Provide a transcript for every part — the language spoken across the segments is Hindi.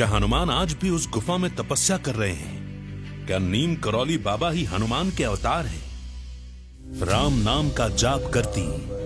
क्या हनुमान आज भी उस गुफा में तपस्या कर रहे हैं? क्या नीम करौली बाबा ही हनुमान के अवतार हैं? राम नाम का जाप करती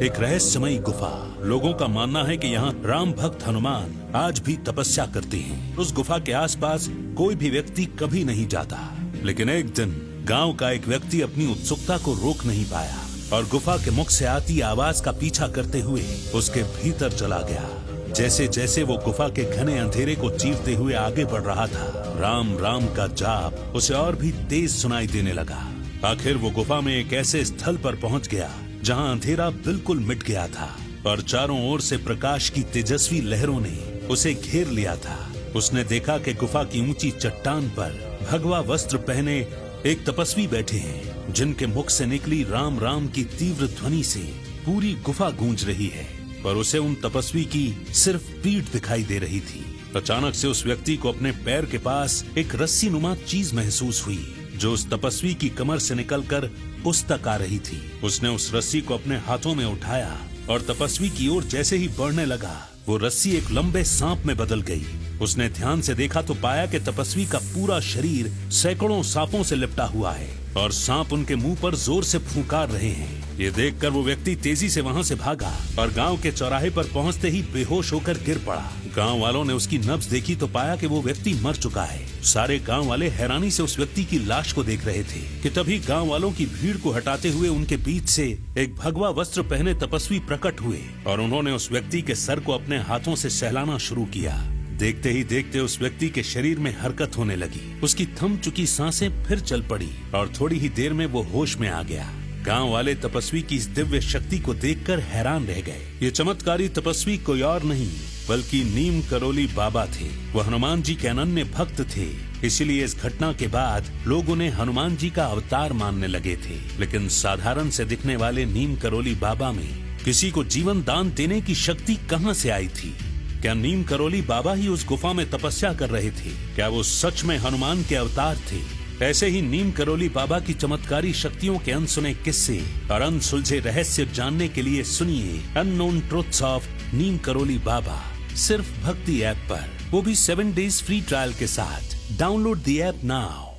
एक रहस्यमयी गुफा। लोगों का मानना है कि यहाँ राम भक्त हनुमान आज भी तपस्या करते हैं। उस गुफा के आसपास कोई भी व्यक्ति कभी नहीं जाता, लेकिन एक दिन गांव का एक व्यक्ति अपनी उत्सुकता को रोक नहीं पाया और गुफा के मुख से आती आवाज का पीछा करते हुए उसके भीतर चला गया। जैसे जैसे वो गुफा के घने अंधेरे को चीरते हुए आगे बढ़ रहा था, राम राम का जाप उसे और भी तेज सुनाई देने लगा। आखिर वो गुफा में एक ऐसे स्थल पर पहुंच गया जहां अंधेरा बिल्कुल मिट गया था और चारों ओर से प्रकाश की तेजस्वी लहरों ने उसे घेर लिया था। उसने देखा कि गुफा की ऊंची चट्टान पर भगवा वस्त्र पहने एक तपस्वी बैठे हैं, जिनके मुख से निकली राम राम की तीव्र ध्वनि से पूरी गुफा गूंज रही है, पर उसे उन तपस्वी की सिर्फ पीठ दिखाई दे रही थी। अचानक से उस व्यक्ति को अपने पैर के पास एक रस्सी नुमा चीज महसूस हुई, जो उस तपस्वी की कमर से निकलकर उस तक आ रही थी। उसने उस रस्सी को अपने हाथों में उठाया और तपस्वी की ओर जैसे ही बढ़ने लगा, वो रस्सी एक लंबे सांप में बदल गई। उसने ध्यान से देखा तो पाया कि तपस्वी का पूरा शरीर सैकड़ों सांपों से लिपटा हुआ है और सांप उनके मुंह पर जोर से फुंकार रहे हैं। ये देखकर वो व्यक्ति तेजी से वहां से भागा और गांव के चौराहे पर पहुंचते ही बेहोश होकर गिर पड़ा। गांव वालों ने उसकी नब्ज देखी तो पाया कि वो व्यक्ति मर चुका है। सारे गांव वाले हैरानी से उस व्यक्ति की लाश को देख रहे थे कि तभी गांव वालों की भीड़ को हटाते हुए उनके बीच से एक भगवा वस्त्र पहने तपस्वी प्रकट हुए और उन्होंने उस व्यक्ति के सर को अपने हाथों से सहलाना शुरू किया। देखते ही देखते उस व्यक्ति के शरीर में हरकत होने लगी। उसकी थम चुकी सांसें फिर चल पड़ी और थोड़ी ही देर में वो होश में आ गया। गांव वाले तपस्वी की इस दिव्य शक्ति को देखकर हैरान रह गए। ये चमत्कारी तपस्वी कोई और नहीं बल्कि नीम करौली बाबा थे। वो हनुमान जी के अनन्य भक्त थे, इसीलिए इस घटना के बाद लोग उन्हें हनुमान जी का अवतार मानने लगे थे। लेकिन साधारण से दिखने वाले नीम करौली बाबा में किसी को जीवन दान देने की शक्ति कहां से आई थी? क्या नीम करौली बाबा ही उस गुफा में तपस्या कर रहे थे? क्या वो सच में हनुमान के अवतार थे? ऐसे ही नीम करौली बाबा की चमत्कारी शक्तियों के अनसुने किस्से और अनसुलझे रहस्य जानने के लिए सुनिए अननोन ट्रुथ्स ऑफ नीम करौली बाबा, सिर्फ भक्ति ऐप पर, वो भी 7 days फ्री ट्रायल के साथ। Download the app now.